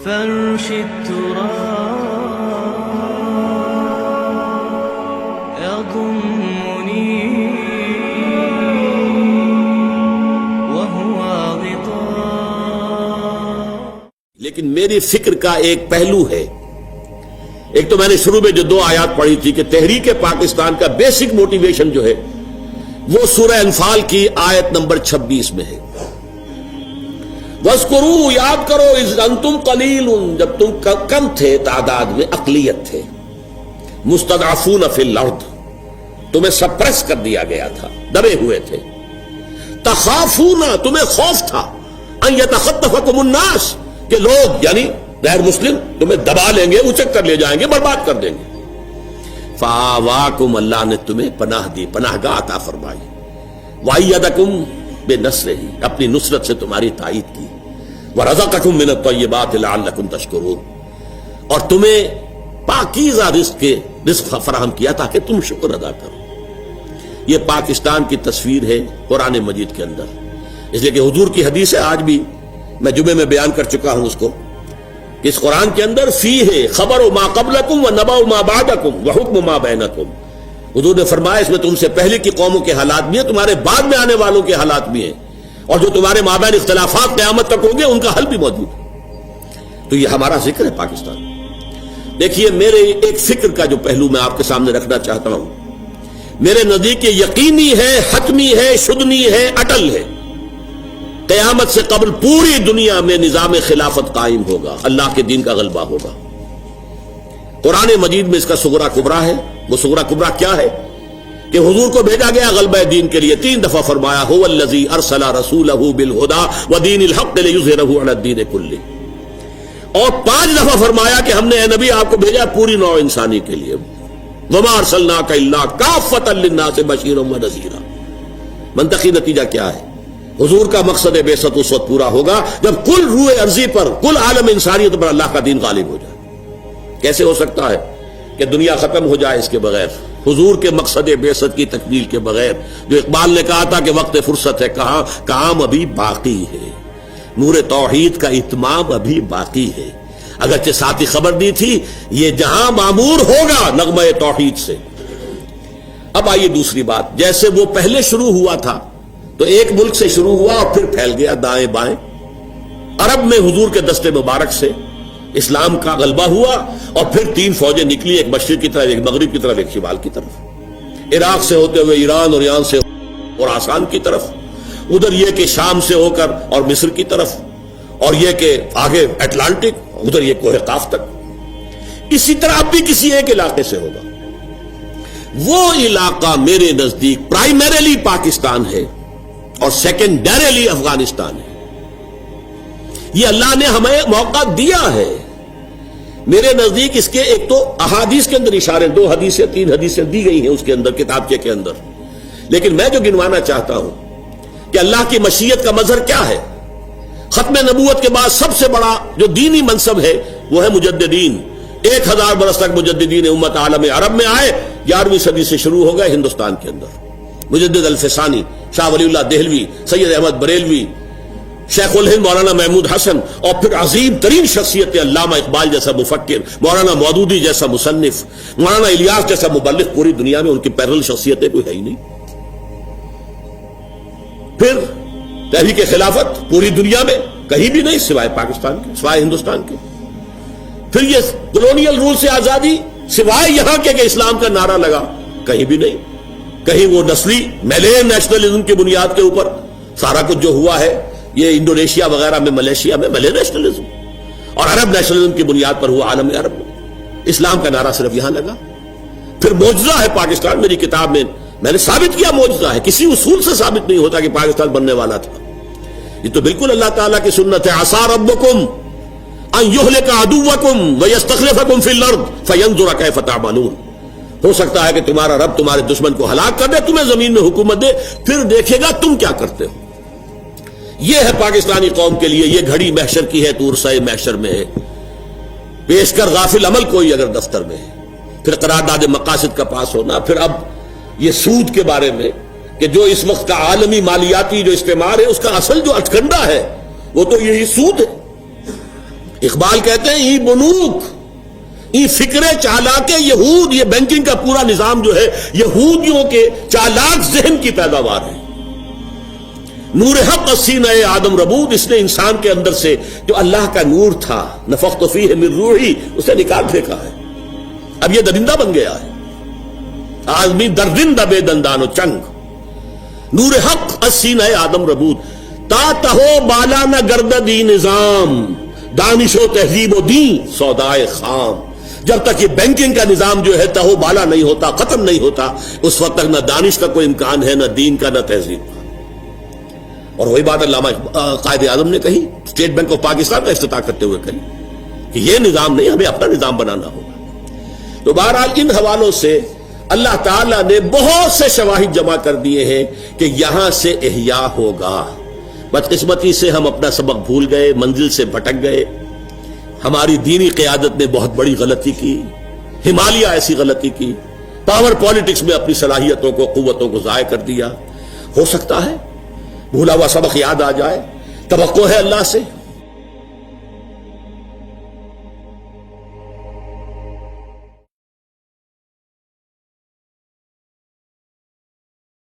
فرش التراب يضمني وهو غطاء. لیکن میری فکر کا ایک پہلو ہے. ایک تو میں نے شروع میں جو 2 آیات پڑھی تھی کہ تحریک پاکستان کا بیسک موٹیویشن جو ہے وہ سورہ انفال کی آیت نمبر 26 میں ہے. وَاذْكُرُوا، یاد کرو، اذ انتم قلیل، جب تم کم تھے تعداد میں، اقلیت تھے، مستضعفون فی الارض، تمہیں سپریس کر دیا گیا تھا، دبے ہوئے تھے. تخافون، تمہیں خوف تھا، ان یتخطفکم الناس، کہ لوگ یعنی غیر مسلم تمہیں دبا لیں گے، اچک کر لے جائیں گے، برباد کر دیں گے. فآواکم، اللہ نے تمہیں پناہ دی، پناہ گاہ عطا فرمائی. وَأَيَّدَكُمْ بِنَصْرِهِ، اپنی نصرت سے تمہاری تائید کی. وَرَزَقَكُمْ مِنَ الطَّيِّبَاتِ لَعَلَّكُمْ تَشْكُرُونَ، اور تمہیں پاکیزہ رزق فراہم کیا تاکہ تم شکر ادا کرو. یہ پاکستان کی تصویر ہے قرآن مجید کے اندر، اس لیے کہ حضور کی حدیث ہے، آج بھی میں جمعے میں بیان کر چکا ہوں اس کو، کہ اس قرآن کے اندر فی ہے خبر ما قبلکم و نبأ ما بعدکم و حکم ما بینکم. حضور نے فرمایا اس میں تم سے پہلے کی قوموں کے حالات بھی ہیں، تمہارے بعد میں آنے والوں کے حالات بھی ہیں، اور جو تمہارے مابین اختلافات قیامت تک ہوں گے ان کا حل بھی موجود ہے. تو یہ ہمارا ذکر ہے پاکستان. دیکھیے، میرے ایک فکر کا جو پہلو میں آپ کے سامنے رکھنا چاہتا ہوں، میرے نزدیک یہ یقینی ہے، حتمی ہے، شدنی ہے، اٹل ہے، قیامت سے قبل پوری دنیا میں نظام خلافت قائم ہوگا، اللہ کے دین کا غلبہ ہوگا. قرآن مجید میں اس کا صغرا کبرا ہے. وہ صغرا کبرا کیا ہے؟ کہ حضور کو بھیجا گیا غلبہ دین کے لیے، 3 دفعہ فرمایا هو الذی ارسل رسولہ بالہدی ودین الحق لیظہرہ علی الدین کلہ، اور 5 دفعہ فرمایا کہ ہم نے اے نبی آپ کو بھیجا پوری نوع انسانی کے لیے. وما ارسلناک الا کافۃ للناس بشیرا ونذیرا. منطقی نتیجہ کیا ہے؟ حضور کا مقصد بعثت اس وقت پورا ہوگا جب کل روح ارضی پر، کل عالم انسانیت پر اللہ کا دین غالب ہو جائے. کیسے ہو سکتا ہے کہ دنیا ختم ہو جائے اس کے بغیر، حضور کے مقصد بعثت کی تکمیل کے بغیر؟ جو اقبال نے کہا تھا کہ وقت فرصت ہے، کہاں کام ابھی باقی ہے، نور توحید کا اتمام ابھی باقی ہے. اگرچہ ساتھ ہی خبر دی تھی یہ جہاں معمور ہوگا نغمہ توحید سے. اب آئیے دوسری بات، جیسے وہ پہلے شروع ہوا تھا تو ایک ملک سے شروع ہوا اور پھر پھیل گیا دائیں بائیں. عرب میں حضور کے دستے مبارک سے اسلام کا غلبہ ہوا، اور پھر 3 فوجیں نکلی، ایک مشرق کی طرف، ایک مغرب کی طرف، ایک شمال کی طرف. عراق سے ہوتے ہوئے ایران، اور ایران سے اور آسان کی طرف، ادھر یہ کہ شام سے ہو کر اور مصر کی طرف، اور یہ کہ آگے اٹلانٹک، ادھر یہ کوہ قاف تک. اسی طرح اب بھی کسی ایک علاقے سے ہوگا. وہ علاقہ میرے نزدیک پرائمریلی پاکستان ہے اور سیکنڈریلی افغانستان ہے. یہ اللہ نے ہمیں موقع دیا ہے. میرے نزدیک اس کے ایک تو احادیث کے اندر اشارے، 2 حدیثیں 3 حدیثیں دی گئی ہیں اس کے اندر، کتابچے کے اندر، لیکن میں جو گنوانا چاہتا ہوں کہ اللہ کی مشیت کا مظہر کیا ہے. ختم نبوت کے بعد سب سے بڑا جو دینی منصب ہے وہ ہے مجددین. 1000 برس تک مجددین امت عالم عرب میں آئے. 11ویں صدی سے شروع ہو گئے ہندوستان کے اندر. مجدد الفسانی، شاہ ولی اللہ دہلوی، سید احمد بریلوی، شیخ الہند مولانا محمود حسن، اور پھر عظیم ترین شخصیت علامہ اقبال جیسا مفکر، مولانا مودودی جیسا مصنف، مولانا الیاس جیسا مبلغ. پوری دنیا میں ان کی پیرل شخصیتیں کوئی ہے ہی نہیں. پھر تحریک خلافت پوری دنیا میں کہیں بھی نہیں سوائے پاکستان کے، سوائے ہندوستان کے. پھر یہ کولونیل رول سے آزادی سوائے یہاں کے کہ اسلام کا نعرہ لگا، کہیں بھی نہیں. کہیں وہ نسلی میلین نیشنلزم کی بنیاد کے اوپر سارا کچھ جو ہوا ہے، یہ انڈونیشیا وغیرہ میں، ملیشیا میں ملے نیشنلزم، اور عرب نیشنلزم کی بنیاد پر ہوا عالم عرب میں. اسلام کا نعرہ صرف یہاں لگا. پھر معجزہ ہے پاکستان. میری کتاب میں نے ثابت کیا معجزہ ہے، کسی اصول سے ثابت نہیں ہوتا کہ پاکستان بننے والا تھا. یہ تو بالکل اللہ تعالیٰ کی سنت ہے. عسى ربكم ان يهلك عدوكم ويستخلفكم في الارض فينظر كيف تعملون. ہو سکتا ہے کہ تمہارا رب تمہارے دشمن کو ہلاک کر دے، تمہیں زمین میں حکومت دے، پھر دیکھے گا تم کیا کرتے ہو. یہ ہے پاکستانی قوم کے لیے. یہ گھڑی محشر کی ہے، تورسۂ محشر میں ہے. پیش کر غافل عمل کوئی اگر دفتر میں ہے. پھر قرارداد مقاصد کا پاس ہونا. پھر اب یہ سود کے بارے میں کہ جو اس وقت کا عالمی مالیاتی جو استعمار ہے، اس کا اصل جو اٹکنڈا ہے وہ تو یہی سود ہے. اقبال کہتے ہیں ای بنوک ای فکر چالاک یہود، یہ بینکنگ کا پورا نظام جو ہے یہودیوں کے چالاک ذہن کی پیداوار ہے. نور حق سینہ آدم ربود، اس نے انسان کے اندر سے جو اللہ کا نور تھا نفخت فیہ من روحی اسے نکال پھینکا ہے. اب یہ درندہ بن گیا ہے، آدمی درندہ بے دندان و چنگ. نور حق سینہ آدم ربود تا تہو بالا نہ گرددی نظام دانش و تہذیب و دین سودائے خام. جب تک یہ بینکنگ کا نظام جو ہے تہو بالا نہیں ہوتا، ختم نہیں ہوتا، اس وقت تک نہ دانش کا کوئی امکان ہے، نہ دین کا، نہ تہذیب کا. اور وہی بات علامہ قائد اعظم نے کہی، اسٹیٹ بینک آف پاکستان کا افتتاح کرتے ہوئے کہی کہ یہ نظام نہیں، ہمیں اپنا نظام بنانا ہوگا. تو بہرحال ان حوالوں سے اللہ تعالیٰ نے بہت سے شواہد جمع کر دیے ہیں کہ یہاں سے احیاء ہوگا. بدقسمتی سے ہم اپنا سبق بھول گئے، منزل سے بھٹک گئے. ہماری دینی قیادت نے بہت بڑی غلطی کی، ہمالیہ ایسی غلطی کی، پاور پالیٹکس میں اپنی صلاحیتوں کو، قوتوں کو ضائع کر دیا. ہو سکتا ہے بھولا ہوا سبق یاد آ جائے، توقع ہے اللہ سے